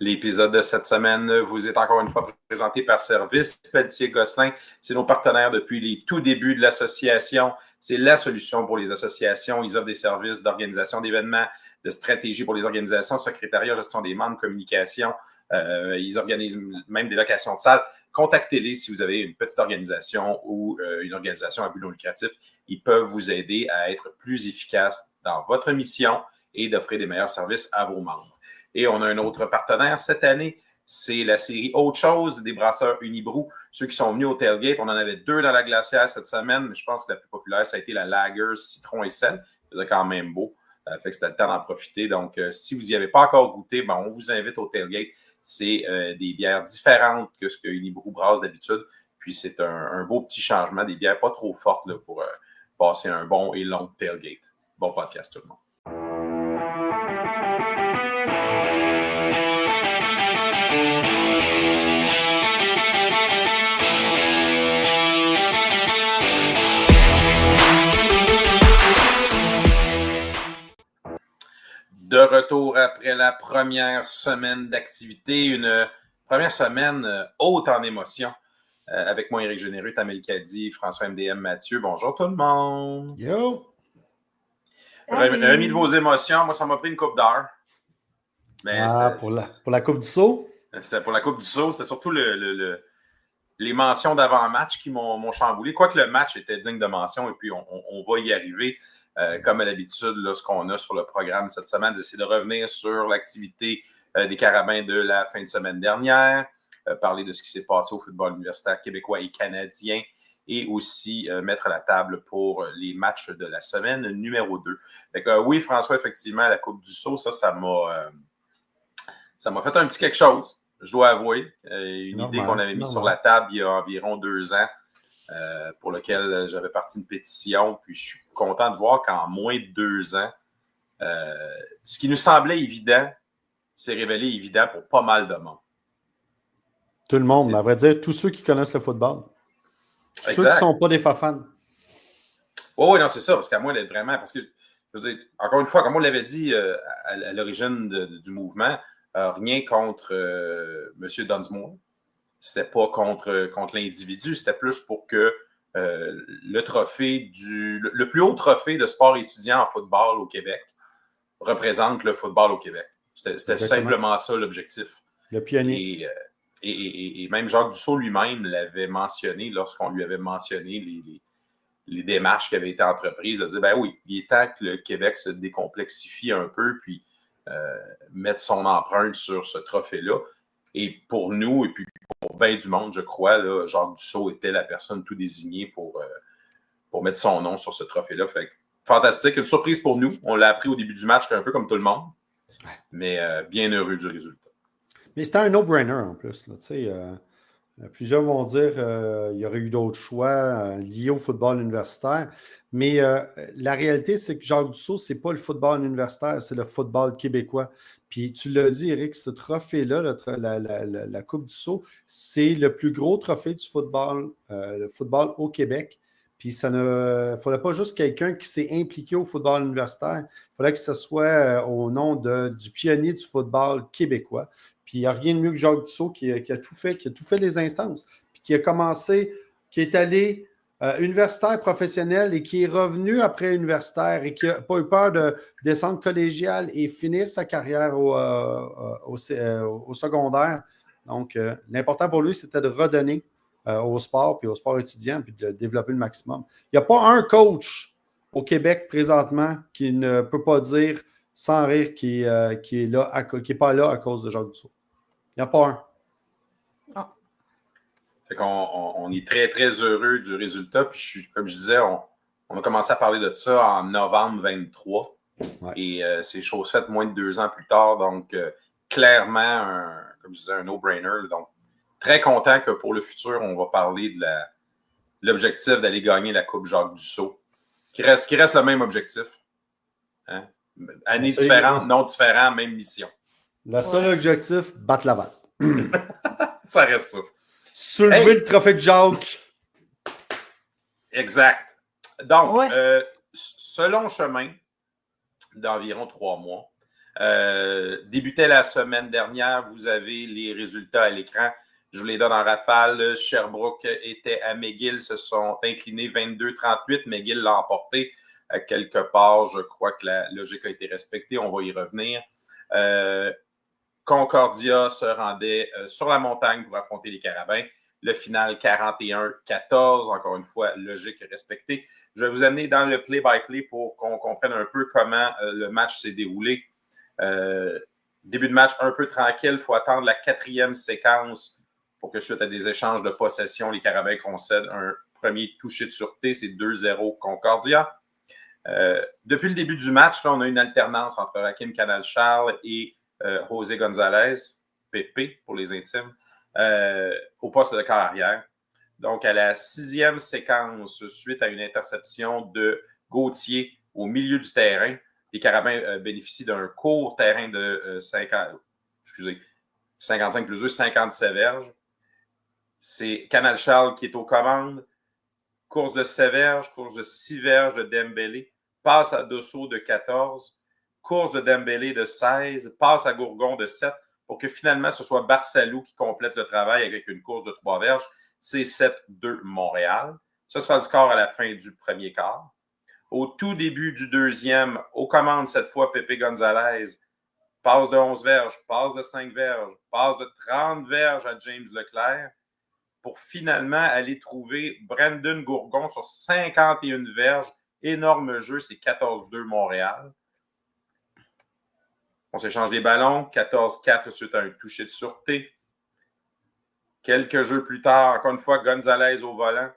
L'épisode de cette semaine vous est encore une fois présenté par Service Pelletier-Gosselin. C'est nos partenaires depuis les tout débuts de l'association. C'est la solution pour les associations. Ils offrent des services d'organisation d'événements, de stratégie pour les organisations, secrétariat, gestion des membres, communication. Ils organisent même des locations de salles. Contactez-les si vous avez une petite organisation ou une organisation à but non lucratif. Ils peuvent vous aider à être plus efficace dans votre mission et d'offrir des meilleurs services à vos membres. Et on a un autre partenaire cette année, c'est la série Autre chose des brasseurs Unibrou. Ceux qui sont venus au tailgate, on en avait 2 dans la glacière cette semaine, mais je pense que la plus populaire, ça a été la Lager Citron et Sel. Ça faisait quand même beau, fait que c'était le temps d'en profiter. Donc, si vous n'y avez pas encore goûté, on vous invite au tailgate. C'est des bières différentes que ce que Unibrou brasse d'habitude. Puis, c'est un beau petit changement, des bières pas trop fortes là, pour passer un bon et long tailgate. Bon podcast tout le monde. De retour après la première semaine d'activité, une première semaine haute en émotions. Avec moi, Éric Généreux, Tamel Kadi, François MDM, Mathieu. Bonjour tout le monde. Yo! Remis de vos émotions, moi, ça m'a pris une coupe d'heure. Pour la Coupe du Saut? C'était pour la Coupe du Saut. C'était surtout les mentions d'avant-match qui m'ont chamboulé. Quoique le match était digne de mention, et puis on va y arriver. Comme à l'habitude, là, ce qu'on a sur le programme cette semaine, c'est de revenir sur l'activité des Carabins de la fin de semaine dernière, parler de ce qui s'est passé au football universitaire québécois et canadien, et aussi mettre la table pour les matchs de la semaine numéro 2. Fait que, oui, François, effectivement, la Coupe du Saut, ça m'a fait un petit quelque chose, je dois avouer. Une idée qu'on avait mise sur la table il y a environ 2 ans. Pour lequel j'avais parti une pétition, puis je suis content de voir qu'en moins de 2 ans, ce qui nous semblait évident s'est révélé évident pour pas mal de monde. Tout le monde, mais à vrai dire, tous ceux qui connaissent le football. Ceux qui ne sont pas des fans. Oui, non, c'est ça, parce qu'à moi d'être vraiment, parce que, je veux dire, encore une fois, comme on l'avait dit à l'origine du mouvement, rien contre M. Dunsmore. C'était pas contre l'individu, c'était plus pour que le trophée le plus haut trophée de sport étudiant en football au Québec représente le football au Québec. C'était simplement ça l'objectif. Le pionnier. Et même Jacques Dussault lui-même l'avait mentionné lorsqu'on lui avait mentionné les démarches qui avaient été entreprises, de dire, ben oui, il est temps que le Québec se décomplexifie un peu, puis mettre son empreinte sur ce trophée-là. Et pour nous, et puis pour bien du monde, je crois, là, Jacques Dussault était la personne tout désignée pour mettre son nom sur ce trophée-là. Fait que, fantastique, une surprise pour nous. On l'a appris au début du match, un peu comme tout le monde, mais bien heureux du résultat. Mais c'était un no-brainer en plus. Là, plusieurs vont dire qu'il y aurait eu d'autres choix liés au football universitaire. Mais la réalité, c'est que Jacques Dussault, ce n'est pas le football universitaire, c'est le football québécois. Puis tu l'as dit, Éric, ce trophée-là, la Coupe Dussault, c'est le plus gros trophée du football, le football au Québec. Puis ça ne fallait pas juste quelqu'un qui s'est impliqué au football universitaire. Il fallait que ce soit au nom du pionnier du football québécois. Puis il n'y a rien de mieux que Jacques Dussault qui a tout fait les instances. Puis qui a commencé, qui est allé universitaire professionnel et qui est revenu après universitaire et qui n'a pas eu peur de descendre collégial et finir sa carrière au secondaire. Donc, l'important pour lui, c'était de redonner au sport puis au sport étudiant puis de le développer le maximum. Il n'y a pas un coach au Québec présentement qui ne peut pas dire sans rire qui n'est pas là à cause de Jacques Dussault. Il n'y a pas un. Ah. Fait qu'on est très, très heureux du résultat. Puis, comme je disais, on a commencé à parler de ça en novembre 23. Ouais. Et c'est chose faite moins de 2 ans plus tard. Donc, clairement, comme je disais, un no-brainer. Donc, très content que pour le futur, on va parler de l'objectif d'aller gagner la Coupe Jacques Dussault. Qui reste le même objectif. Hein? Années différentes, non différents, même mission. Le seul objectif, battre Laval. Ça reste ça. Soulever le trophée de Jacques. Exact. Donc, ce long chemin d'environ 3 mois, Débutait la semaine dernière. Vous avez les résultats à l'écran. Je vous les donne en rafale. Sherbrooke était à McGill, se sont inclinés 22-38. McGill l'a emporté. Quelque part, je crois que la logique a été respectée. On va y revenir. Concordia se rendait sur la montagne pour affronter les Carabins. Le final 41-14, encore une fois, logique respectée. Je vais vous amener dans le play-by-play pour qu'on comprenne un peu comment le match s'est déroulé. Début de match un peu tranquille. Il faut attendre la 4e séquence pour que suite à des échanges de possession, les Carabins concèdent un premier toucher de sûreté. C'est 2-0 Concordia. Depuis le début du match, là, on a une alternance entre Rakim Canal-Charles et José González, PP pour les intimes, au poste de quart arrière. Donc, à la 6e séquence, suite à une interception de Gauthier au milieu du terrain, les Carabins bénéficient d'un court terrain de 55 plus 2, 57 verges. C'est Canal-Charles qui est aux commandes. Course de 7 verges, course de 6 verges de Dembélé, passe à Dosso de 14, course de Dembélé de 16, passe à Gourgon de 7, pour que finalement ce soit Barsalou qui complète le travail avec une course de 3 verges. C'est 7-2 Montréal. Ce sera le score à la fin du premier quart. Au tout début du deuxième, aux commandes cette fois, Pepe González, passe de 11 verges, passe de 5 verges, passe de 30 verges à James Leclerc, pour finalement aller trouver Brandon Gourgon sur 51 verges. Énorme jeu, c'est 14-2 Montréal. On s'échange des ballons, 14-4 suite à un toucher de sûreté. Quelques jeux plus tard, encore une fois, González au volant.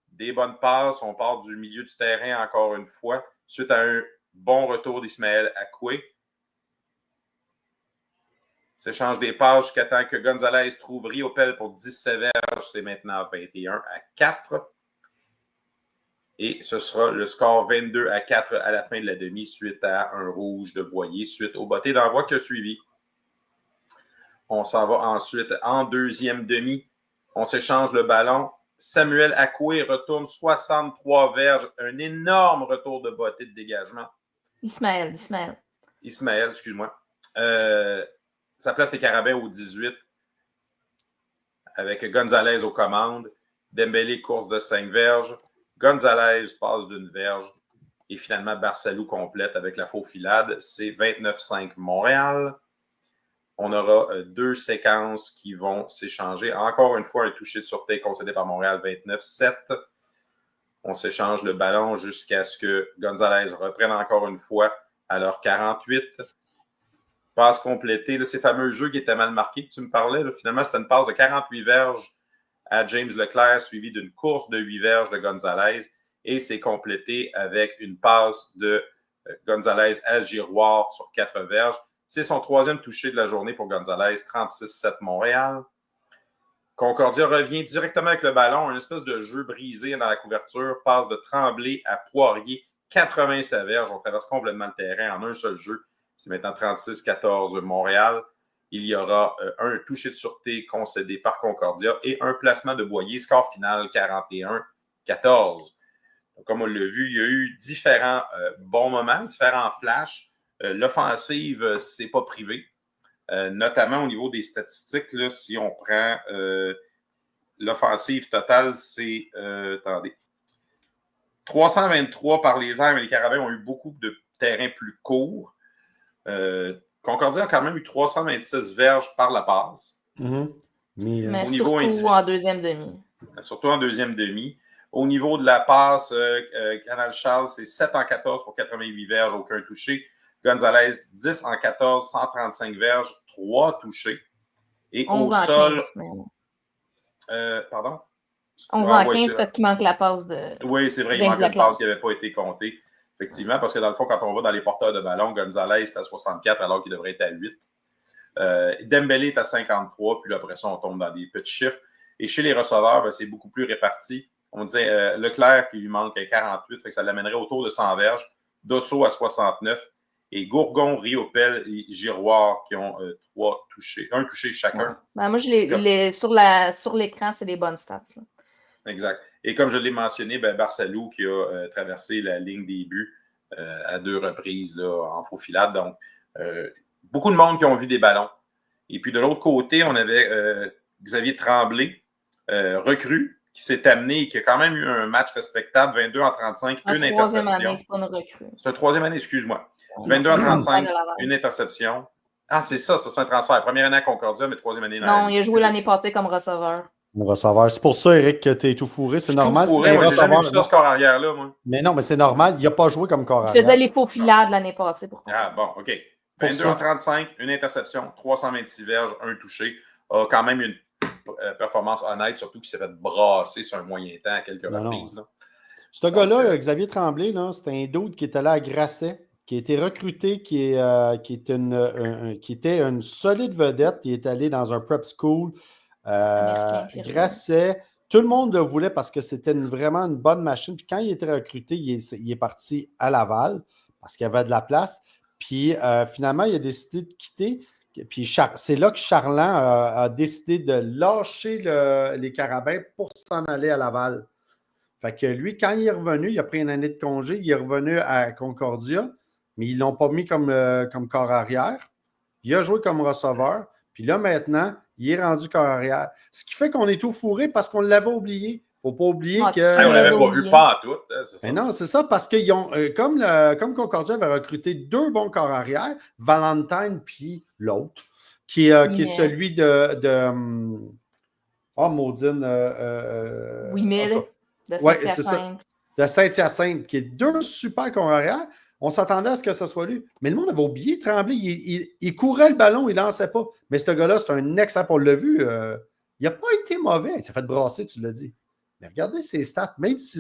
Des bonnes passes, on part du milieu du terrain encore une fois, suite à un bon retour d'Ismaël Akoué. S'échange des passes jusqu'à temps que González trouve Riopel pour 17 verges. C'est maintenant 21-4. Et ce sera le score 22-4 à la fin de la demi suite à un rouge de Boyer, suite au botté d'envoi qui a suivi. On s'en va ensuite en deuxième demi. On s'échange le ballon. Samuel Akoué retourne 63 verges. Un énorme retour de botté de dégagement. Ismaël, excuse-moi. Ça place les Carabins au 18 avec González aux commandes. Dembélé, course de 5 verges. González passe d'une verge. Et finalement, Barsalou complète avec la faux filade. C'est 29-5 Montréal. On aura 2 séquences qui vont s'échanger. Encore une fois, un toucher de sûreté concédé par Montréal, 29-7. On s'échange le ballon jusqu'à ce que González reprenne encore une fois à l'heure 48. Passe complétée. Là, ces fameux jeux qui étaient mal marqués que tu me parlais, là, finalement, c'était une passe de 48 verges à James Leclerc, suivi d'une course de 8 verges de González. Et c'est complété avec une passe de González à Giroir sur 4 verges. C'est son 3e touché de la journée pour González, 36-7 Montréal. Concordia revient directement avec le ballon, une espèce de jeu brisé dans la couverture, passe de Tremblay à Poirier, 87 verges. On traverse complètement le terrain en un seul jeu. C'est maintenant 36-14 Montréal. Il y aura un toucher de sûreté concédé par Concordia et un placement de Boyer. Score final 41-14. Donc, comme on l'a vu, il y a eu différents bons moments, différents flashs. L'offensive, c'est pas privé. Notamment au niveau des statistiques, là, si on prend l'offensive totale, c'est 323 par les airs, mais les Carabins ont eu beaucoup de terrains plus courts. Concordia a quand même eu 326 verges par la passe. Mais surtout en deuxième demi. Surtout en deuxième demi. Au niveau de la passe, Canal-Charles, c'est 7 en 14 pour 88 verges, aucun touché. González, 10 en 14, 135 verges, 3 touchés. Et 11 au en sol... 15, mais... pardon? 11 en 15 parce qu'il manque la passe de... Oui, c'est vrai, il manque une passe qui n'avait pas été comptée. Effectivement, parce que dans le fond, quand on va dans les porteurs de ballon, González est à 64 alors qu'il devrait être à 8. Dembélé est à 53, puis après ça, on tombe dans des petits chiffres. Et chez les receveurs, ben, c'est beaucoup plus réparti. On disait Leclerc qui lui manque à 48, fait que ça l'amènerait autour de 100 verges. Dosso à 69. Et Gourgon, Riopel et Giroir qui ont 3 touchés, un touché chacun. Ouais. Ben, moi, sur l'écran, c'est des bonnes stats. Là. Exact. Et comme je l'ai mentionné, ben, Barsalou qui a traversé la ligne des buts à 2 reprises là, en faux filade. Donc, Beaucoup de monde qui ont vu des ballons. Et puis, de l'autre côté, on avait Xavier Tremblay, recrue, qui s'est amené et qui a quand même eu un match respectable, 22 en 35, une interception. Troisième année, c'est pas une recrue. C'est une troisième année, excuse-moi. 22 en 35, une interception. Ah, c'est ça, c'est pas ça un transfert. Première année à Concordia, mais troisième année. Non, il a joué l'année passée comme receveur. C'est pour ça, Eric, que tu es tout fourré. C'est normal. Tout fourré, moi, j'ai jamais vu ça, ce corps arrière-là, moi. Mais non, mais c'est normal. Il n'a pas joué comme corps arrière. Il faisait les faux filades l'année passée. Ah, bon, OK. 22 en 35, une interception, 326 verges, un touché. A quand même une performance honnête, surtout qu'il s'est fait brasser sur un moyen temps à quelques reprises. Là. Ce gars-là, Xavier Tremblay, c'était un dude qui est allé à Grasset, qui a été recruté, qui était une solide vedette. Il est allé dans un prep school. Grasset, tout le monde le voulait parce que c'était vraiment une bonne machine. Puis quand il était recruté, il est parti à Laval parce qu'il y avait de la place. Puis finalement, il a décidé de quitter. Puis c'est là que Charland a décidé de lâcher les Carabins pour s'en aller à Laval. Fait que lui, quand il est revenu, il a pris une année de congé, il est revenu à Concordia, mais ils ne l'ont pas mis comme corps arrière. Il a joué comme receveur. Puis là, maintenant, il est rendu corps arrière. Ce qui fait qu'on est tout fourré parce qu'on l'avait oublié. Il ne faut pas oublier que... On ne l'avait pas vu pas en tout. C'est ça. Mais non, c'est ça, parce qu'ils ont, comme Concordia avait recruté deux bons corps arrière, Valentine puis l'autre, qui est celui de Maudine. Oui, mais de Saint-Hyacinthe. De Saint-Hyacinthe, qui est deux super corps arrière. On s'attendait à ce que ce soit lui. Mais le monde avait oublié Tremblay. Il courait le ballon, il ne lançait pas. Mais ce gars-là, c'est un excellent. On l'a vu. Il n'a pas été mauvais. Il s'est fait brasser, tu l'as dit. Mais regardez ses stats. Même si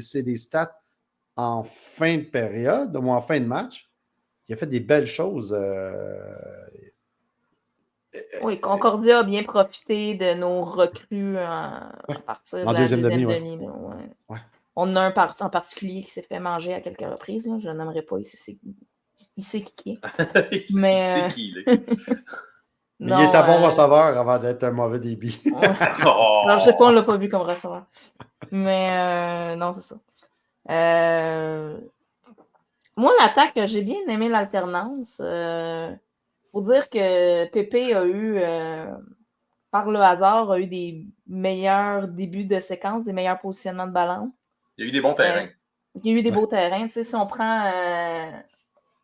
c'est des stats en fin de période ou en fin de match, il a fait des belles choses. Oui, Concordia a bien profité de nos recrues à partir de la deuxième demi. Ouais. On a un en particulier qui s'est fait manger à quelques reprises. Là. Je ne nommerai pas. Il sait qui est. Mais qui, mais il est un bon receveur avant d'être un mauvais débit. Non, je ne sais pas, on ne l'a pas vu comme receveur. Mais non, c'est ça. Moi, l'attaque, j'ai bien aimé l'alternance. Faut dire que Pépé a eu, par le hasard, des meilleurs débuts de séquence, des meilleurs positionnements de ballon. Il y a eu des bons terrains. Il y a eu des beaux terrains. Tu sais, si on prend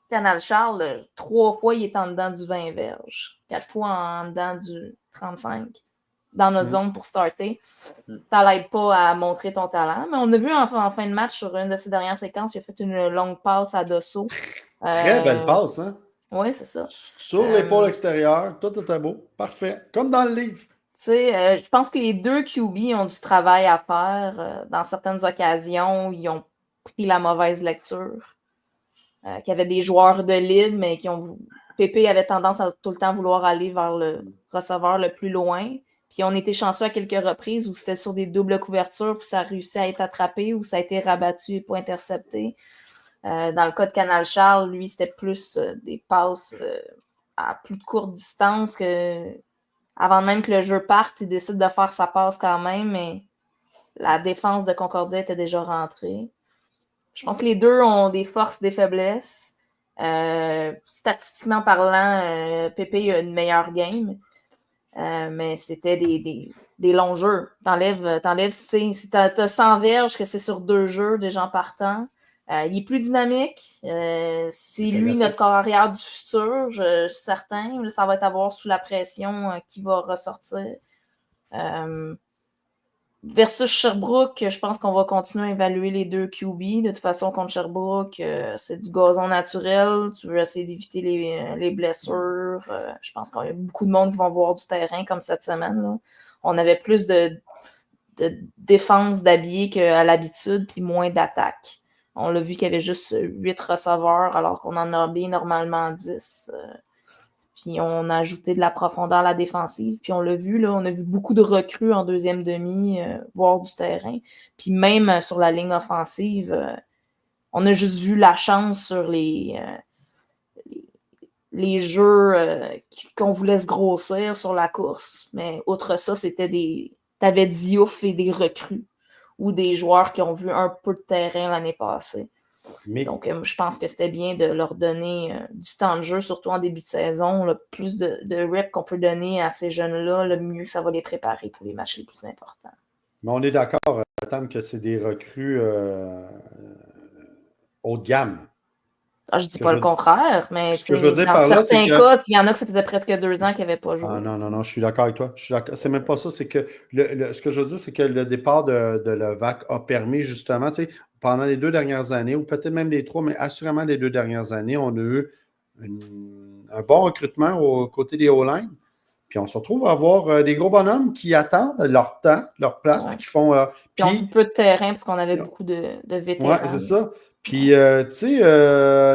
Canal Charles, 3 fois, il est en dedans du 20 verges. 4 fois en dedans du 35 dans notre zone pour starter. Ça l'aide pas à montrer ton talent. Mais on a vu en fin de match, sur une de ses dernières séquences, il a fait une longue passe à Dosso. Très belle passe, hein? Oui, c'est ça. Sur l'épaule extérieure, tout était beau. Parfait. Comme dans le livre. Tu sais, je pense que les deux QB ont du travail à faire. Dans certaines occasions, ils ont pris la mauvaise lecture. Qu'il y avait des joueurs de libre, mais Pépé avait tendance à tout le temps vouloir aller vers le receveur le plus loin. Puis on était chanceux à quelques reprises où c'était sur des doubles couvertures, puis ça a réussi à être attrapé, ou ça a été rabattu et pas intercepté. Dans le cas de Canal Charles, lui, c'était plus des passes à plus de courte distance que avant même que le jeu parte, il décide de faire sa passe quand même, mais la défense de Concordia était déjà rentrée. Je pense que les deux ont des forces, des faiblesses. Statistiquement parlant, Pépé a une meilleure game, mais c'était des longs jeux. T'enlèves si t'as 100 verges, que c'est sur 2 jeux déjà en partant. Il est plus dynamique. C'est lui notre corps arrière du futur, je suis certain. Ça va être à voir sous la pression qui va ressortir. Versus Sherbrooke, je pense qu'on va continuer à évaluer les deux QB. De toute façon, contre Sherbrooke, c'est du gazon naturel. Tu veux essayer d'éviter les blessures. Je pense qu'il y a beaucoup de monde qui vont voir du terrain comme cette semaine. Là. On avait plus de défense d'habillés qu'à l'habitude, puis moins d'attaque. On l'a vu qu'il y avait juste 8 receveurs, alors qu'on en a bien normalement 10. Puis on a ajouté de la profondeur à la défensive. Puis on l'a vu, là, on a vu beaucoup de recrues en deuxième demi, voir du terrain. Puis même sur la ligne offensive, on a juste vu la chance sur les jeux qu'on voulait se grossir sur la course. Mais outre ça, t'avais Diouf et des recrues ou des joueurs qui ont vu un peu de terrain l'année passée. Donc, je pense que c'était bien de leur donner du temps de jeu, surtout en début de saison. Le plus de reps qu'on peut donner à ces jeunes-là, le mieux que ça va les préparer pour les matchs les plus importants. Mais on est d'accord, Tam, que c'est des recrues haut de gamme. Je ne dis pas le contraire, mais dans certains cas, il y en a que ça faisait presque 2 ans qu'ils n'avaient pas joué. Ah non, je suis d'accord avec toi. C'est même pas ça. C'est que ce que je veux dire, c'est que le départ de Levac a permis justement, pendant les 2 dernières années, ou peut-être même les 3, mais assurément les 2 dernières années, on a eu un bon recrutement aux côtés des O-line. Puis on se retrouve à avoir des gros bonhommes qui attendent leur temps, leur place, puis qui font. Puis on a peu de terrain parce qu'on avait beaucoup de vétérans. Oui, c'est ça. Puis, tu sais,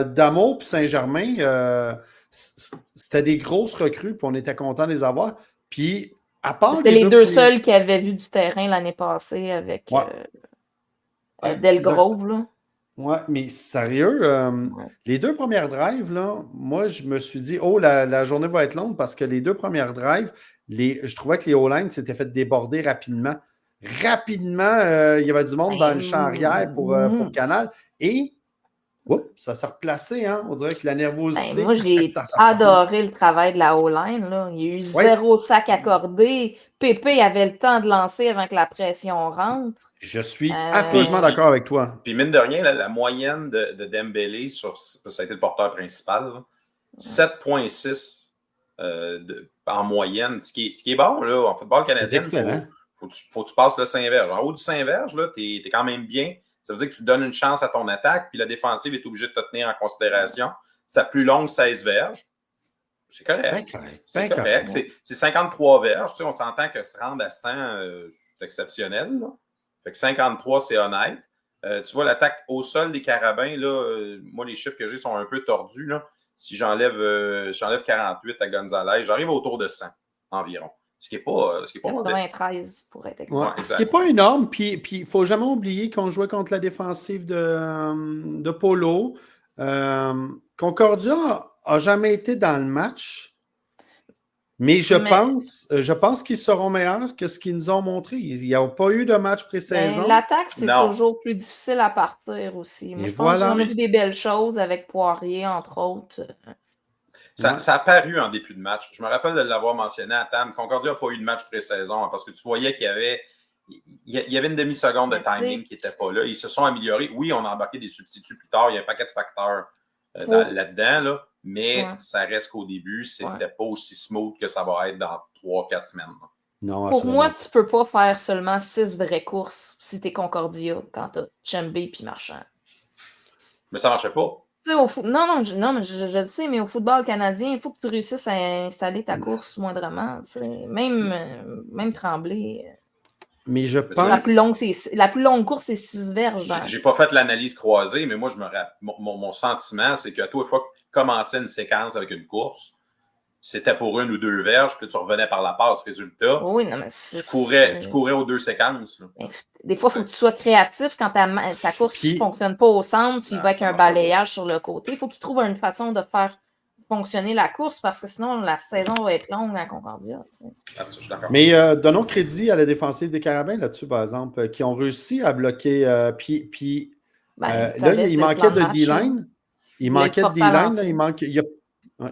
Damour puis Saint-Germain, c'était des grosses recrues, puis on était contents de les avoir. Puis, à part. C'était les deux seuls qui avaient vu du terrain l'année passée avec Delgrove, là. Ouais, mais sérieux, les 2 premières drives, là, moi, je me suis dit, la journée va être longue parce que les 2 premières drives, je trouvais que les O-line s'étaient fait déborder rapidement. Rapidement, il y avait du monde dans le champ arrière pour Canal. Et ça s'est replacé, hein? On dirait que la nervosité. Moi, j'ai adoré le travail de la O-line. Là. Il y a eu 0 sac accordé. Pépé avait le temps de lancer avant que la pression rentre. Je suis affreusement d'accord avec toi. Puis mine de rien, la moyenne de Dembélé, ça a été le porteur principal, 7,6 en moyenne, ce qui est bon là, en football canadien. Faut que tu passes le Saint-Verge. En haut du Saint-Verge, tu es quand même bien. Ça veut dire que tu donnes une chance à ton attaque, puis la défensive est obligée de te tenir en considération. Sa plus longue, 16 verges. C'est correct. C'est correct. C'est 53 verges. Tu sais, on s'entend que se rendre à 100, c'est exceptionnel. Là. Fait que 53, c'est honnête. Tu vois, l'attaque au sol des Carabins, là, moi, les chiffres que j'ai sont un peu tordus. Là. Si j'enlève 48 à Gonzalez, j'arrive autour de 100 environ. Ce qui n'est pas 93 pour être exact. Ouais, ce qui n'est pas énorme. Puis il ne faut jamais oublier qu'on jouait contre la défensive de Polo. Concordia n'a jamais été dans le match. Mais je pense qu'ils seront meilleurs que ce qu'ils nous ont montré. Il n'y a pas eu de match pré-saison. L'attaque, c'est toujours plus difficile à partir aussi. Moi, je pense qu'on a vu des belles choses avec Poirier, entre autres. Ça a paru en début de match. Je me rappelle de l'avoir mentionné à Tam. Concordia n'a pas eu de match pré-saison parce que tu voyais qu'il y avait une demi-seconde de timing qui n'était pas là. Ils se sont améliorés. Oui, on a embarqué des substituts plus tard. Il y a un paquet de facteurs là-dedans, là, mais ça reste qu'au début, c'était pas aussi smooth que ça va être dans 3-4 semaines. Non, pour moi, tu peux pas faire seulement 6 vraies courses si t'es Concordia quand t'as Chambé puis Marchand. Mais ça marchait pas. Non, mais je le sais, mais au football canadien, il faut que tu réussisses à installer ta course moindrement. Même Tremblay. Mais je pense. La plus longue course, c'est 6 verges. J'ai pas fait l'analyse croisée, mais moi, mon sentiment, c'est qu'à toute fois que tu commençais une séquence avec une course, c'était pour 1 ou 2 verges, puis tu revenais par la passe, résultat. Oui, non, mais tu courais aux 2 séquences. Là. Des fois, il faut que tu sois créatif quand ta course ne fonctionne pas au centre, tu y vas avec un balayage sur le côté. Il faut qu'ils trouvent une façon de faire fonctionner la course parce que sinon, la saison va être longue à Concordia. Mais donnons crédit à la défensive des Carabins là-dessus, par exemple, qui ont réussi à bloquer. Là, il manquait de D-line. Il manquait de D-line. Il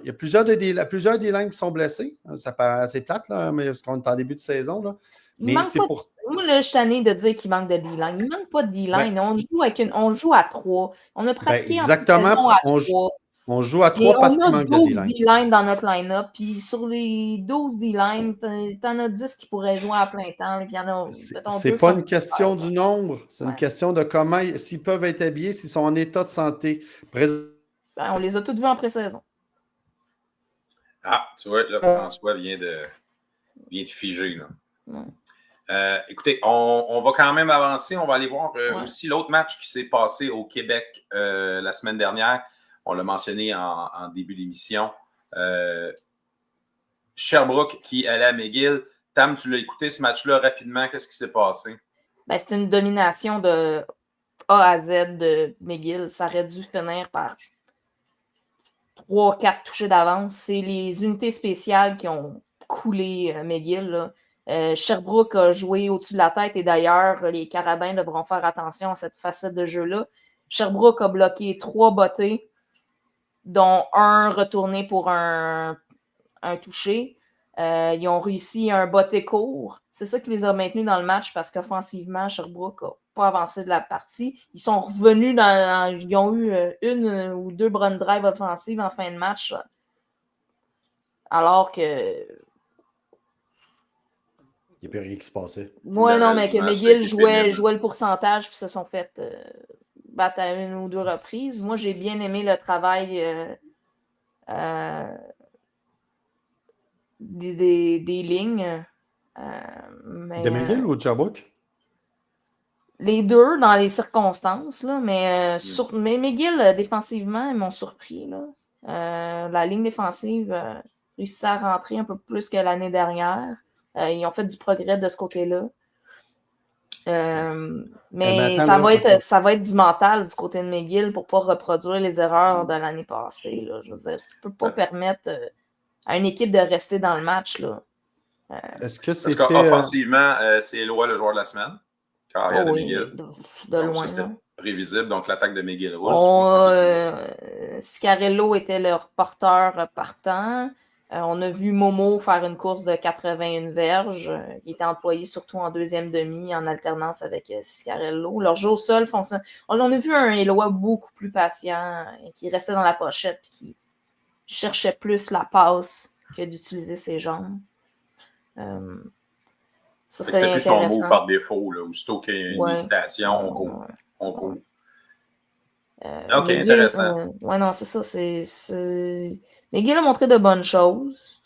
y a plusieurs D-line qui sont blessés. C'est plate, là, mais parce qu'on est en début de saison. Là. Mais c'est pour. Moi, là, je suis tannée de dire qu'il manque de D-line. Il ne manque pas de D-line. On joue à 3. On a pratiqué exactement, à 3. On joue à 3 parce qu'il manque de D-line. On a 12 D-line dans notre line-up. Puis sur les 12 D-line, t'en as 10 qui pourraient jouer à plein temps. C'est pas une question du nombre. C'est une question de comment, s'ils peuvent être habillés, s'ils sont en état de santé. On les a tous vus en pré-saison. Ah, tu vois, là, François vient de figer. Là. Écoutez, on va quand même avancer. On va aller voir aussi l'autre match qui s'est passé au Québec la semaine dernière. On l'a mentionné en début d'émission. Sherbrooke qui allait à McGill. Tam, tu l'as écouté ce match-là rapidement. Qu'est-ce qui s'est passé? C'est une domination de A à Z de McGill. Ça aurait dû finir par 3-4 touchés d'avance. C'est les unités spéciales qui ont coulé McGill. Là. Sherbrooke a joué au-dessus de la tête et d'ailleurs, les Carabins devront faire attention à cette facette de jeu-là. Sherbrooke a bloqué 3 bottées, dont un retourné pour un touché. Ils ont réussi un botté court. C'est ça qui les a maintenus dans le match parce qu'offensivement, Sherbrooke n'a pas avancé de la partie. Ils sont revenus ils ont eu une ou deux run drive offensives en fin de match. Alors que. Il n'y a plus rien qui se passait. Ouais, non, mais que McGill jouait le pourcentage puis se sont fait battre à une ou deux reprises. Moi, j'ai bien aimé le travail des lignes. De McGill ou de Sherbrooke? Les deux, dans les circonstances, là, mais McGill, défensivement, ils m'ont surpris. Là. La ligne défensive réussit à rentrer un peu plus que l'année dernière. Ils ont fait du progrès de ce côté-là. Mais ça va être du mental du côté de McGill pour ne pas reproduire les erreurs de l'année passée. Là. Je veux dire, tu ne peux pas permettre à une équipe de rester dans le match. Là. Est-ce que Parce qu'offensivement, c'est Eloi le joueur de la semaine. Carrière de McGill. De loin. C'était prévisible, donc l'attaque de McGill roule. Scarello était leur porteur partant. On a vu Momo faire une course de 81 verges. Il était employé surtout en deuxième demi, en alternance avec Scarello. Leur jeu au sol fonctionne. On a vu un Eloi beaucoup plus patient, qui restait dans la pochette, qui cherchait plus la passe que d'utiliser ses jambes. C'était plus son mot par défaut. Là, aussitôt qu'il y a une hésitation, on court. OK, intéressant. Ouais, non, c'est ça. McGill a montré de bonnes choses,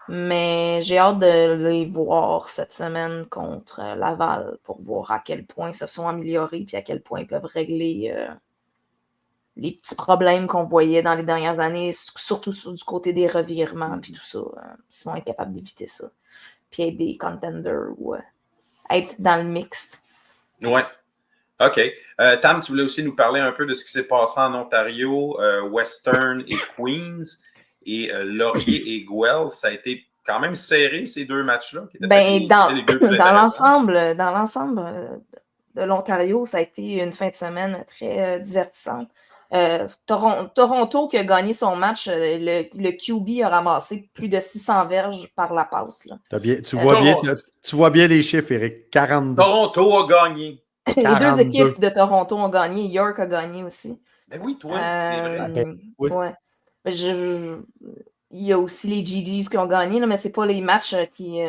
mais j'ai hâte de les voir cette semaine contre Laval pour voir à quel point ils se sont améliorés et à quel point ils peuvent régler les petits problèmes qu'on voyait dans les dernières années, surtout du côté des revirements et tout ça. Ils vont être capables d'éviter ça. Puis être des contenders ou être dans le mixte. Ouais. OK. Tam, tu voulais aussi nous parler un peu de ce qui s'est passé en Ontario, Western et Queens, et Laurier et Guelph. Ça a été quand même serré, ces deux matchs-là. Dans l'ensemble de l'Ontario, ça a été une fin de semaine très divertissante. Toronto qui a gagné son match, le QB a ramassé plus de 600 verges par la passe. Là. Tu vois bien les chiffres, Eric. 42. Toronto a gagné. 42. Les deux équipes de Toronto ont gagné. York a gagné aussi. Ben oui, toi. Oui. Ouais. Il y a aussi les GDs qui ont gagné, là, mais ce n'est pas les matchs qui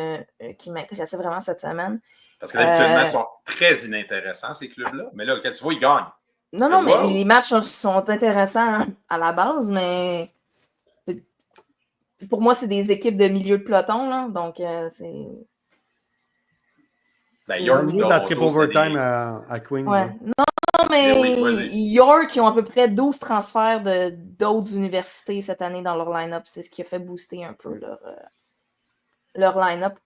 m'intéressaient vraiment cette semaine. Parce que habituellement, ils sont très inintéressants, ces clubs-là. Mais là, quand tu vois, ils gagnent. Non, mais les matchs sont intéressants à la base, mais pour moi, c'est des équipes de milieu de peloton, là, donc c'est... York, la triple overtime à Queens. Ouais. Non, mais York, ils ont à peu près 12 transferts d'autres universités cette année dans leur line-up. C'est ce qui a fait booster un peu leur line-up.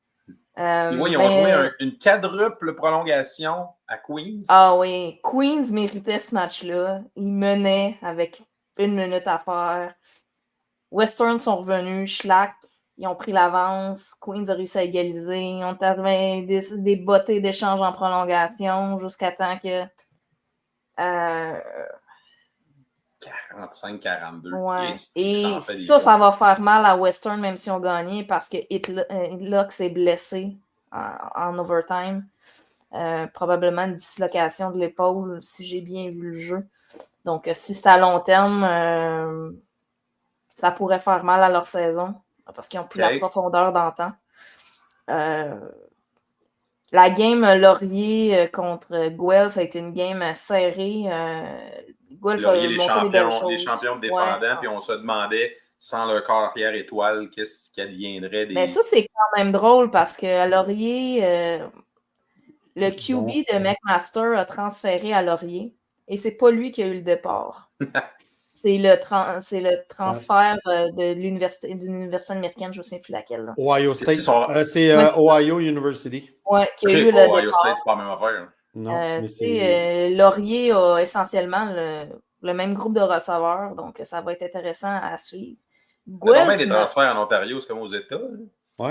Ils ont joué une quadruple prolongation à Queens. Ah oui, Queens méritait ce match-là. Ils menaient avec 1 minute à faire. Western sont revenus, Schlack, ils ont pris l'avance. Queens a réussi à égaliser. Ils ont terminé des bottées d'échange en prolongation jusqu'à temps que... 45-42. Ouais. Et ça va faire mal à Western, même si on gagnait, parce que Hitlock s'est blessé en overtime. Probablement une dislocation de l'épaule, si j'ai bien vu le jeu. Donc, si c'est à long terme, ça pourrait faire mal à leur saison, parce qu'ils n'ont plus la profondeur d'antan. La game Laurier contre Guelph a été une game serrée. Laurier, les champions de défendants, puis on se demandait, sans leur carrière étoile, qu'est-ce qui adviendrait des... Mais ça, c'est quand même drôle, parce que à Laurier, le QB de McMaster a transféré à Laurier, et c'est pas lui qui a eu le départ. C'est le transfert d'une université américaine, je ne sais plus laquelle. Là. Ohio State. C'est Ohio University. Oui, qui a eu le départ. Ohio State, c'est pas la même affaire. Non, Laurier a essentiellement le même groupe de receveurs, donc ça va être intéressant à suivre. Il y a des transferts en Ontario, c'est comme aux États. Oui.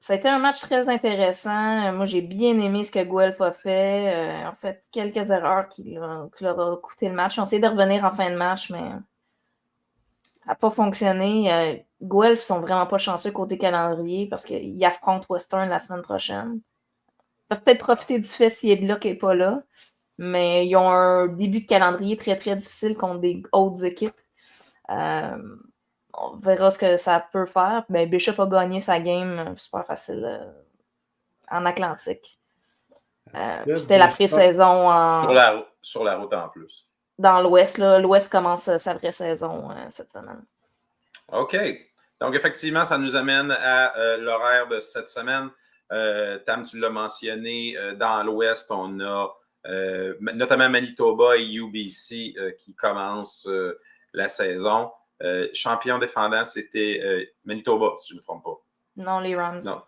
Ça a été un match très intéressant. Moi, j'ai bien aimé ce que Guelph a fait. En fait, quelques erreurs qui leur ont coûté le match. Ils ont essayé de revenir en fin de match, mais ça n'a pas fonctionné. Guelph sont vraiment pas chanceux côté calendrier parce qu'ils affrontent Western la semaine prochaine. Ils peuvent peut-être profiter du fait s'il est de là qu'il n'est pas là, mais ils ont un début de calendrier très, très difficile contre des autres équipes. On verra ce que ça peut faire. Mais Bishop a gagné sa game super facile en Atlantique. C'était la pré-saison sur la route en plus. Dans l'Ouest. L'Ouest commence sa vraie saison cette semaine. OK. Donc, effectivement, ça nous amène à l'horaire de cette semaine. Tam, tu l'as mentionné, dans l'Ouest, on a notamment Manitoba et UBC qui commencent la saison. Champion défendant, c'était Manitoba, si je ne me trompe pas. Non, les Rams. Non.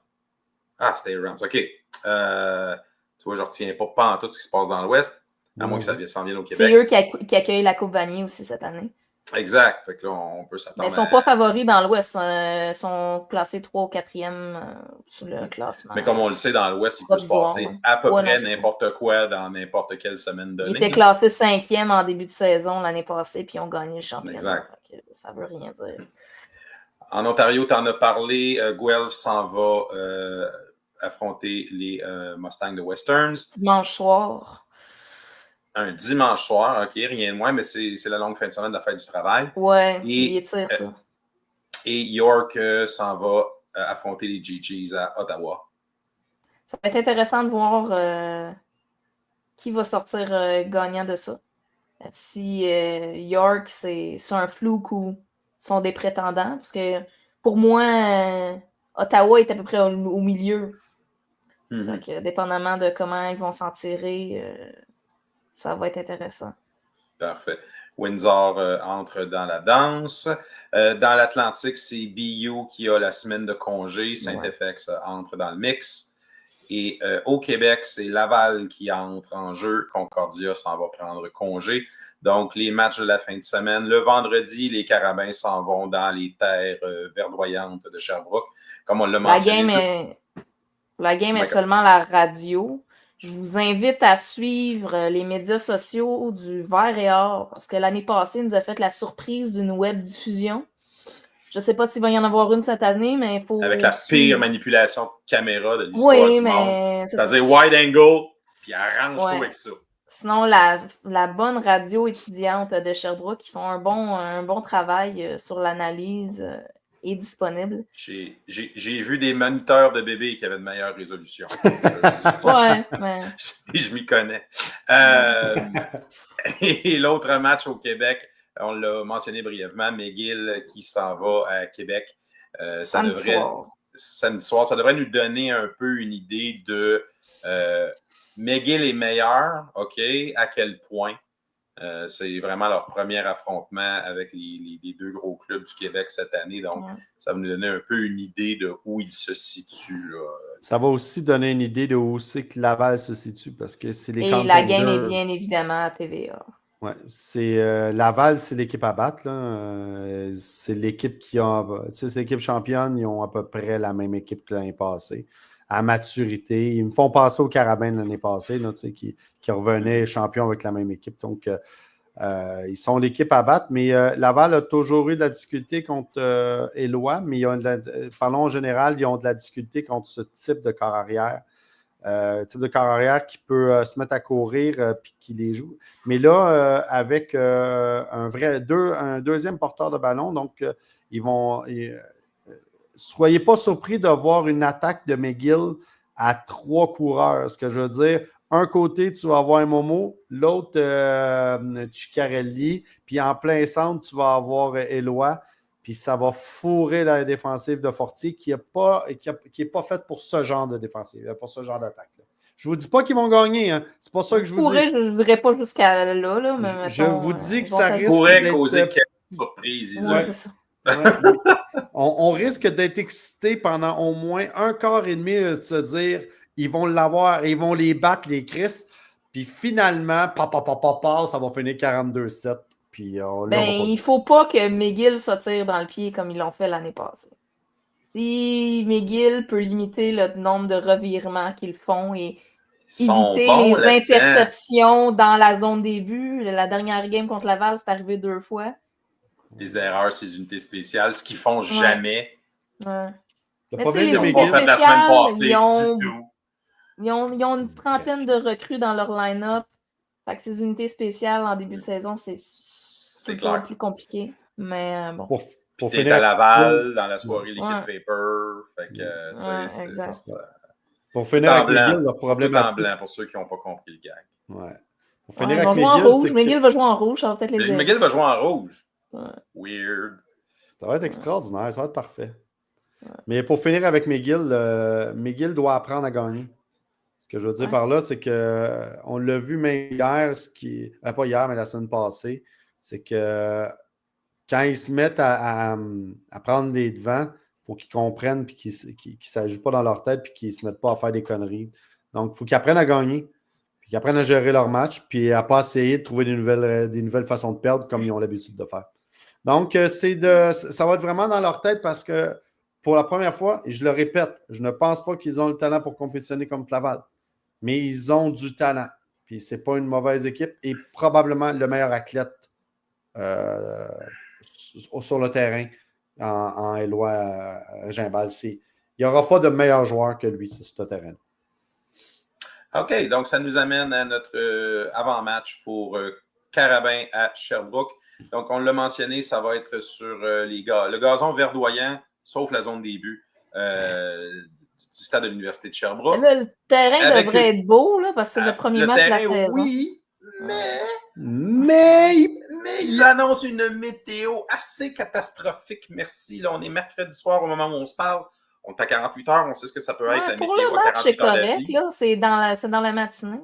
Ah, c'était les Rams. OK. Tu vois, je ne retiens pas en tout ce qui se passe dans l'Ouest, à moins que ça s'en vienne au Québec. C'est eux qui accueillent la Coupe Vanier aussi cette année. Exact. Fait que là, on peut s'attendre. Mais ils ne sont pas favoris dans l'Ouest. Ils sont classés 3 ou 4e sur le classement. Mais comme on le sait, dans l'Ouest, il peut se passer à peu près n'importe quoi dans n'importe quelle semaine donnée. Ils étaient classés 5e en début de saison l'année passée, puis ils ont gagné le championnat. Exact. Ça ne veut rien dire. En Ontario, tu en as parlé. Guelph s'en va affronter les Mustangs de Westerns. Dimanche soir. Un dimanche soir, OK, rien de moins, mais c'est la longue fin de semaine de la fête du travail. Ouais, il étire ça. Et York s'en va affronter les GGs à Ottawa. Ça va être intéressant de voir qui va sortir gagnant de ça. Si York, c'est un flou ou sont des prétendants. Parce que pour moi, Ottawa est à peu près au milieu. Donc, dépendamment de comment ils vont s'en tirer, ça va être intéressant. Parfait. Windsor entre dans la danse. Dans l'Atlantique, c'est BU qui a la semaine de congé. Saint-FX entre dans le mix. Et au Québec, c'est Laval qui entre en jeu. Concordia s'en va prendre congé. Donc, les matchs de la fin de semaine. Le vendredi, les Carabins s'en vont dans les terres verdoyantes de Sherbrooke. Comme on l'a mentionné. La game est seulement la radio. Je vous invite à suivre les médias sociaux du Vert et Or, parce que l'année passée, il nous a fait la surprise d'une web diffusion. Je ne sais pas s'il va y en avoir une cette année, mais il faut. Avec la pire manipulation de caméra de l'histoire du monde. C'est-à-dire wide angle, puis arrange tout avec ça. Sinon, la bonne radio étudiante de Sherbrooke, qui font un bon travail sur l'analyse, est disponible. J'ai vu des moniteurs de bébés qui avaient de meilleure résolution. Je m'y connais. Et l'autre match au Québec, on l'a mentionné brièvement, McGill qui s'en va à Québec. Samedi soir, ça devrait nous donner un peu une idée de McGill est meilleur, OK, à quel point. C'est vraiment leur premier affrontement avec les deux gros clubs du Québec cette année. Donc, ça va nous donner un peu une idée de où ils se situent. Là. Ça va aussi donner une idée de où c'est que Laval se situe parce que c'est les contenders. Et la game est bien évidemment à TVA. Oui, c'est Laval, c'est l'équipe à battre. Là. C'est l'équipe qui a. C'est l'équipe championne, ils ont à peu près la même équipe que l'année passée. À maturité. Ils me font passer au Carabin l'année passée, là, qui revenait champion avec la même équipe. Donc, ils sont l'équipe à battre, mais Laval a toujours eu de la difficulté contre Éloie, mais parlons en général, ils ont de la difficulté contre ce type de corps arrière. Type de corps arrière qui peut se mettre à courir puis qui les joue. Mais là, avec un deuxième porteur de ballon, donc ils vont. Soyez pas surpris de voir une attaque de McGill à 3 coureurs. Ce que je veux dire, un côté, tu vas avoir Momo, l'autre, Ciccarelli, puis en plein centre, tu vas avoir Éloie, puis ça va fourrer la défensive de Fortier qui n'est pas faite pour ce genre de défensive, pour ce genre d'attaque. Je ne vous dis pas qu'ils vont gagner. Hein. C'est pas ça que je vous dis. Je ne dirais pas jusqu'à là. Mais je vous dis que ça risque pourrait causer quelques surprises. Ouais, c'est ça. On risque d'être excité pendant au moins un quart et demi de se dire ils vont l'avoir, ils vont les battre, les Chris. Puis finalement, ça va finir 42-7. Puis il ne faut pas que McGill se tire dans le pied comme ils l'ont fait l'année passée. Si McGill peut limiter le nombre de revirements qu'ils font et Ils sont éviter bons les là-dedans. interceptions dans la zone des buts, la dernière game contre Laval, c'est arrivé 2 fois. Des erreurs, ces unités spéciales, ce qu'ils font jamais. Ouais. Le Mais problème tu de sais, les Ils n'ont unités pas fait la semaine spéciales, passée du tout. ils ont une trentaine de recrues dans leur line-up. Fait que ces unités spéciales en début de saison, c'est toujours clair. plus compliqué. Mais bon. Pour Puis t'es finir à avec Laval dans la soirée Ouais. Liquid Paper. Fait que, tu sais, Ouais, exact. Pour finir Tout en avec blanc. McGill, le Tout en problématique. blanc pour ceux qui n'ont pas compris le gag. Ouais. Pour Ouais, finir ils vont avec jouer en McGill, rouge. McGill va jouer en rouge, ça va peut-être les aider. McGill va jouer en rouge. Ouais. Weird. ça va être extraordinaire, ça va être parfait. Mais pour finir avec McGill, McGill doit apprendre à gagner. Ce que je veux dire par là, c'est qu'on l'a vu même hier, pas hier, mais la semaine passée, c'est que quand ils se mettent à prendre des devants, il faut qu'ils comprennent et qu'ils ne s'ajoutent pas dans leur tête et qu'ils ne se mettent pas à faire des conneries. Donc, il faut qu'ils apprennent à gagner, puis qu'ils apprennent à gérer leur match, puis à ne pas essayer de trouver des nouvelles façons de perdre comme ils ont l'habitude de faire. Donc, ça va être vraiment dans leur tête parce que pour la première fois, et je le répète, je ne pense pas qu'ils ont le talent pour compétitionner comme Laval, mais ils ont du talent. Puis ce n'est pas une mauvaise équipe et probablement le meilleur athlète sur le terrain en Éloi Gimbal. Il n'y aura pas de meilleur joueur que lui sur ce terrain. OK, donc ça nous amène à notre avant-match pour Carabin à Sherbrooke. Donc, on l'a mentionné, ça va être sur le gazon verdoyant, sauf la zone des buts du stade de l'Université de Sherbrooke. Là, le terrain devrait être beau, là, parce que c'est le premier match de la saison. Oui, mais ils annoncent une météo assez catastrophique. Merci. Là, on est mercredi soir au moment où on se parle. On est à 48 heures, on sait ce que ça peut être, la pour météo le match, c'est correct, là. C'est dans la matinée.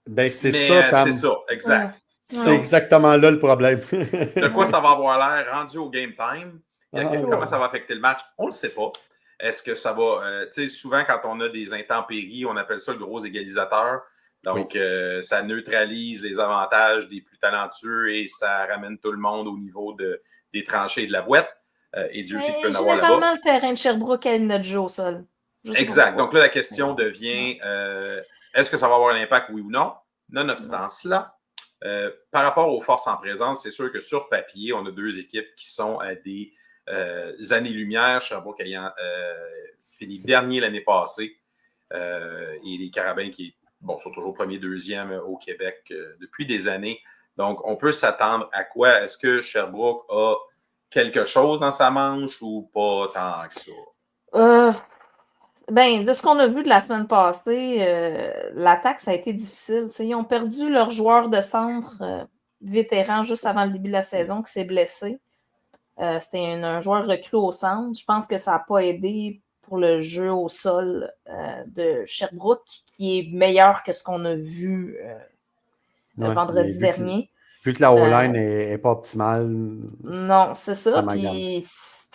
Ben, c'est ça, c'est ça, exact. C'est exactement là le problème. De quoi ça va avoir l'air rendu au game time? Comment ça va affecter le match? On ne le sait pas. Est-ce que ça va... tu sais, souvent, quand on a des intempéries, on appelle ça le gros égalisateur. Donc, ça neutralise les avantages des plus talentueux et ça ramène tout le monde au niveau des tranchées et de la boîte. Et Dieu sait qu'il peut en avoir là-bas. Généralement, le terrain de Sherbrooke a notre jeu au sol. Exact. Donc là, la question devient, est-ce que ça va avoir un impact, oui ou non? Nonobstant cela, par rapport aux forces en présence, c'est sûr que sur papier, on a deux équipes qui sont à des années-lumière. Sherbrooke ayant fini dernier l'année passée et les Carabins qui sont toujours premier, deuxième au Québec depuis des années. Donc, on peut s'attendre à quoi? Est-ce que Sherbrooke a quelque chose dans sa manche ou pas tant que ça? De ce qu'on a vu de la semaine passée, l'attaque, ça a été difficile. Ils ont perdu leur joueur de centre vétéran juste avant le début de la saison qui s'est blessé. C'était un joueur recru au centre. Je pense que ça n'a pas aidé pour le jeu au sol de Sherbrooke, qui est meilleur que ce qu'on a vu le vendredi dernier. Vu que la O-line n'est pas optimale. Non, c'est ça. Puis,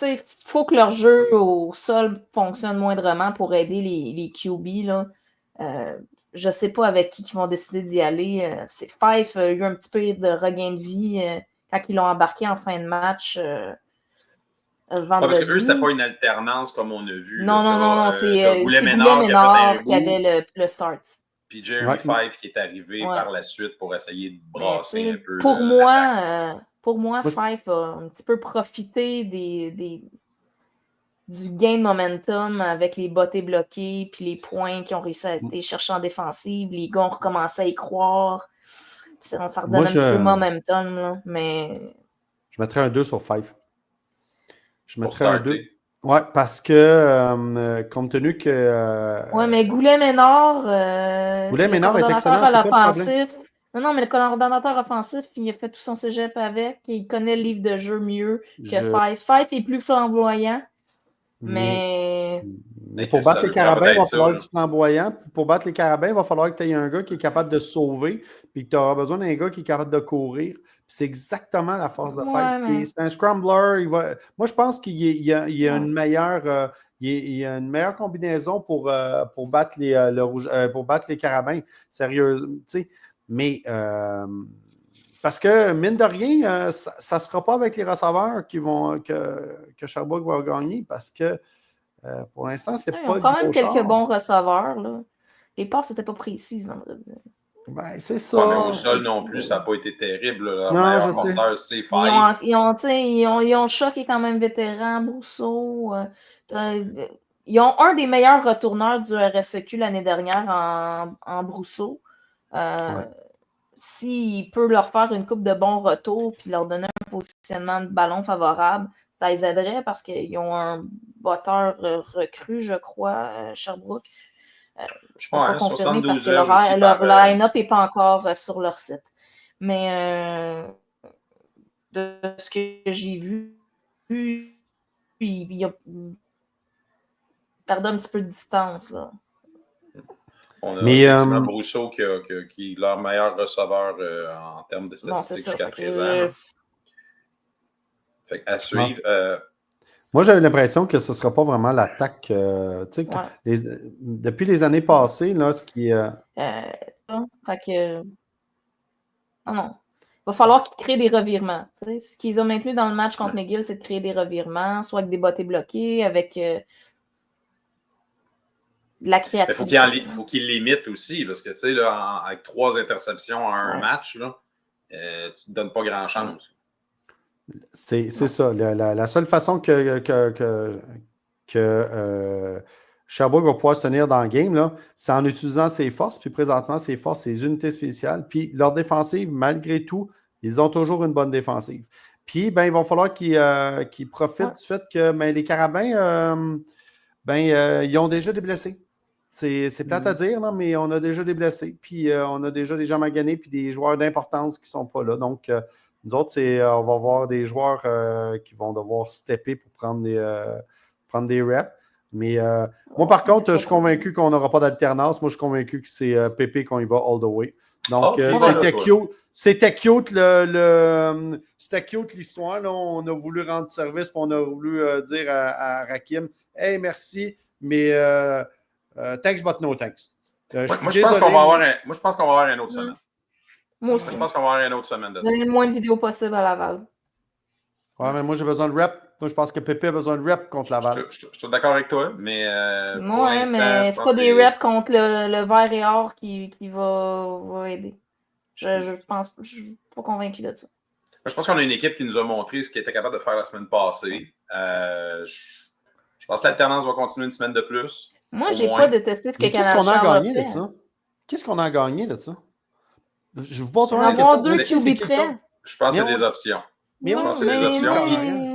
il faut que leur jeu au sol fonctionne moindrement pour aider les QB. Là. Je ne sais pas avec qui ils vont décider d'y aller. Fife a eu un petit peu de regain de vie quand ils l'ont embarqué en fin de match vendredi. Parce qu'eux, c'était pas une alternance comme on a vu. Non. C'est Goulet-Ménard qui avait le start. Puis Jeremy Fife qui est arrivé par la suite pour essayer de brasser un peu. Pour moi, Fife a un petit peu profité du gain de momentum avec les bottées bloquées puis les points qui ont réussi à être cherchés en défensive. Les gars ont recommencé à y croire. On s'en redonne un petit peu de momentum. Là, mais... Je mettrais un 2 sur Fife. Je mettrais un 2. Oui, parce que, compte tenu que... Oui, mais Goulet-Ménard... Goulet-Ménard est excellent, c'est quoi le problème? Non, mais le coordonnateur offensif, il a fait tout son cégep avec. Il connaît le livre de jeu mieux que Fife. Fife est plus flamboyant, mais pour battre les Carabins, il va falloir du flamboyant. Pour battre les Carabins, il va falloir que tu aies un gars qui est capable de sauver, puis que tu auras besoin d'un gars qui est capable de courir. C'est exactement la force de Fife. C'est un scrambler. Moi, je pense qu'il y a une meilleure... il y a une meilleure combinaison pour battre les Carabins. Sérieusement, tu sais. Mais parce que, mine de rien, ça ne sera pas avec les receveurs que Sherbrooke va gagner parce que Pour l'instant, c'est Ils pas ont le quand gros même quelques char. bons receveurs. Là. Les passes n'étaient pas précises vendredi. Ben, c'est Ouais, mais ça. au sol non plus, ça n'a pas été terrible. Leur Non, je meilleur sais. porteur, c'est Ils Five. ils ont Shaw qui est quand même vétéran, Brousseau. Ils ont un des meilleurs retourneurs du RSEQ l'année dernière en Brousseau. Ouais. S'il peut leur faire une coupe de bons retours puis leur donner un positionnement de ballon favorable, ça les aiderait parce qu'ils ont un botteur recru, je crois, Sherbrooke. Je ne peux pas Ouais, confirmer parce 72 que verges aussi leur par. line-up n'est pas encore sur leur site. Mais de ce que j'ai vu, il a perdu un petit peu de distance. Là. On a Mais, effectivement Brousseau qui est leur meilleur receveur en termes de Non, c'est statistiques ça. jusqu'à présent. Fait à suivre. Moi, j'avais l'impression que ce ne sera pas vraiment l'attaque. Depuis les années passées, là, ce qui. Fait que. Non. Il va falloir qu'ils créent des revirements. T'sais. Ce qu'ils ont inclus dans le match contre McGill, c'est de créer des revirements, soit avec des bottées bloquées, avec de la créativité. Il faut qu'ils limitent aussi, parce que tu sais, là, avec 3 interceptions en un match, là, tu ne te donnes pas grand-chance. C'est ça. La seule façon que Sherbrooke va pouvoir se tenir dans le game, c'est en utilisant ses forces. Puis présentement, ses forces, ses unités spéciales. Puis leur défensive, malgré tout, ils ont toujours une bonne défensive. Puis, ben, il va falloir qu'ils profitent du fait que les Carabins, ils ont déjà des blessés. C'est plate à dire, non, mais on a déjà des blessés. Puis, on a déjà des gens maganés puis des joueurs d'importance qui ne sont pas là. Donc, nous autres, on va avoir des joueurs qui vont devoir stepper pour prendre des reps. Mais moi, par contre, je suis convaincu qu'on n'aura pas d'alternance. Moi, je suis convaincu que c'est Pépé qu'on y va all the way. Donc, c'était cute. C'était cute l'histoire. Là. On a voulu rendre service, puis on a voulu dire à Rakim, « Hey, merci, mais thanks but no thanks. » Moi, je pense qu'on va avoir une autre semaine. Moi aussi. Je pense qu'on va avoir une autre semaine de ça. Donner le moins de vidéos possible à Laval. Ouais, mais moi, j'ai besoin de rep. Moi, je pense que Pépé a besoin de rep contre Laval. Je suis d'accord avec toi, mais pour l'instant, mais c'est pas des reps contre le vert et or qui va aider. Je pense, je suis pas convaincu de ça. Je pense qu'on a une équipe qui nous a montré ce qu'elle était capable de faire la semaine passée. Je pense que l'alternance va continuer une semaine de plus. Moi, j'ai pas détesté ce que Canal Charles a fait. Qu'est-ce qu'on a gagné de ça? Je vous pose une question. Avoir 2 QB près. Je pense que c'est des options. Mais je pense que c'est des options.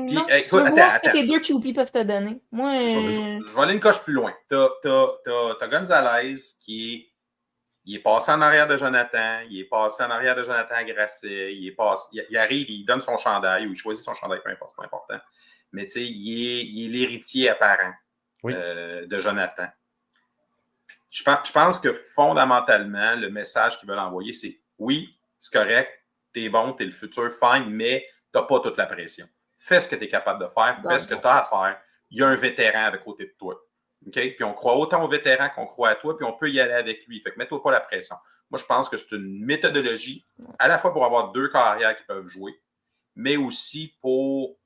Tu veux voir ce que tes 2 QB peuvent te donner. Moi, je vais aller une coche plus loin. T'as Gonzalez qui est passé en arrière de Jonathan. Il est passé en arrière de Jonathan Grasset. Il arrive, il donne son chandail ou il choisit son chandail, peu importe, c'est pas important. Mais tu sais, il est l'héritier apparent de Jonathan. Je pense que fondamentalement, le message qu'ils veulent envoyer, c'est oui, c'est correct, t'es bon, t'es le futur, fine, mais t'as pas toute la pression. Fais ce que tu es capable de faire, fais ce que tu as à faire. Il y a un vétéran à côté de toi. Okay? Puis on croit autant au vétéran qu'on croit à toi, puis on peut y aller avec lui. Fait que mets-toi pas la pression. Moi, je pense que c'est une méthodologie, à la fois pour avoir 2 carrières qui peuvent jouer, mais aussi pour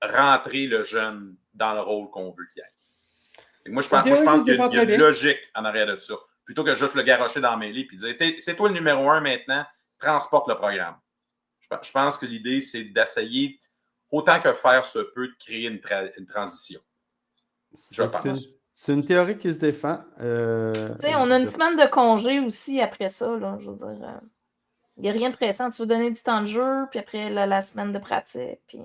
rentrer le jeune dans le rôle qu'on veut qu'il ait. Moi, je pense qu'il y a une logique en arrière de ça. Plutôt que juste le garrocher dans mes lits et dire « C'est toi le numéro 1 maintenant, transporte le programme. » Je pense que l'idée, c'est d'essayer, autant que faire se peut, de créer une transition. Je pense. C'est une théorie qui se défend. On a une semaine de congé aussi après ça. Là, je veux dire, il n'y a rien de pressant. Tu veux donner du temps de jeu, puis après la semaine de pratique. Puis...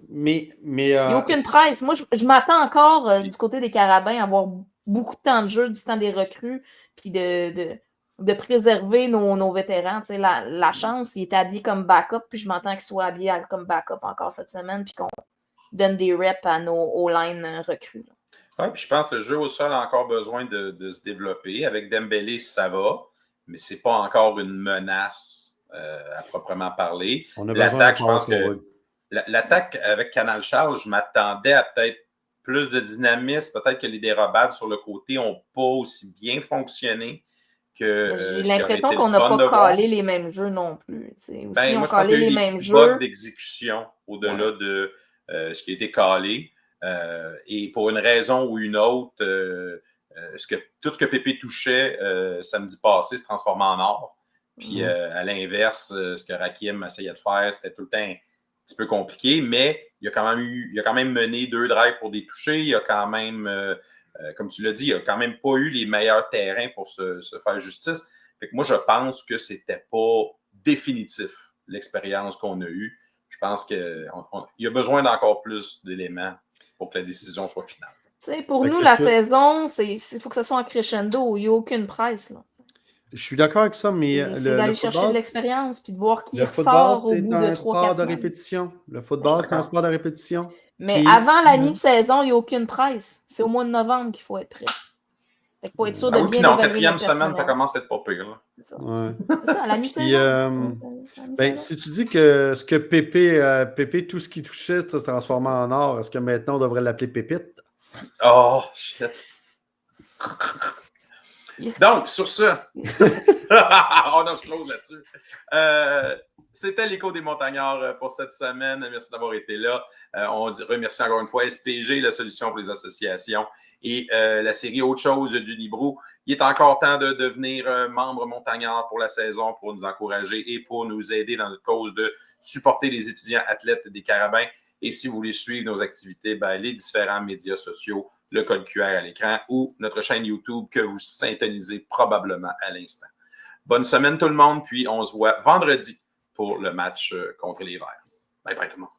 Mais il n'y a aucune presse. Moi, je m'attends encore du côté des Carabins à avoir beaucoup de temps de jeu, du temps des recrues, puis de préserver nos vétérans. La chance, il est habillé comme backup, puis je m'attends qu'il soit habillé comme backup encore cette semaine, puis qu'on donne des reps à nos O-line recrues. Oui, puis je pense que le jeu au sol a encore besoin de se développer. Avec Dembélé, ça va, mais ce n'est pas encore une menace à proprement parler. L'attaque, je pense que l'attaque avec Canal Charles, je m'attendais à peut-être plus de dynamisme, peut-être que les dérobables sur le côté n'ont pas aussi bien fonctionné que. J'ai l'impression qu'on n'a pas calé les mêmes jeux non plus. Moi, je pense qu'il y a eu des petits bugs d'exécution au-delà de ce qui a été calé. Et pour une raison ou une autre, tout ce que Pépé touchait samedi passé se transformait en or. Puis à l'inverse, ce que Rakim essayait de faire, c'était tout le temps un petit peu compliqué, mais il a quand même mené 2 drives pour des touchés. Il a quand même, comme tu l'as dit, il a quand même pas eu les meilleurs terrains pour se faire justice. Fait que moi, je pense que c'était pas définitif, l'expérience qu'on a eue. Je pense qu'il y a besoin d'encore plus d'éléments pour que la décision soit finale. T'sais, pour nous, la saison, il faut que ce soit en crescendo. Il n'y a aucune presse. Là. Je suis d'accord avec ça, mais c'est d'aller chercher de l'expérience puis de voir qui ressort au bout de 3-4 sport de répétition. Le football, c'est un sport de répétition. Mais avant la mi-saison, il n'y a aucune presse. C'est au mois de novembre qu'il faut être prêt. Fait faut être sûr de bien évaluer le 4e semaine, ça commence à être pas pire. Là. C'est ça. Ouais. C'est ça, à la mi-saison. Si tu dis que ce que Pépé, tout ce qui touchait, ça se transformait en or, est-ce que maintenant on devrait l'appeler Pépite? Oh, shit. Donc, sur ce, je close là-dessus. C'était l'écho des montagnards pour cette semaine. Merci d'avoir été là. On remercie encore une fois SPG, la solution pour les associations, et la série Autre chose du Libro. Il est encore temps de devenir membre montagnard pour la saison, pour nous encourager et pour nous aider dans notre cause de supporter les étudiants athlètes des Carabins. Et si vous voulez suivre nos activités, les différents médias sociaux, le code QR à l'écran ou notre chaîne YouTube que vous syntonisez probablement à l'instant. Bonne semaine tout le monde, puis on se voit vendredi pour le match contre les Verts. Bye bye tout le monde.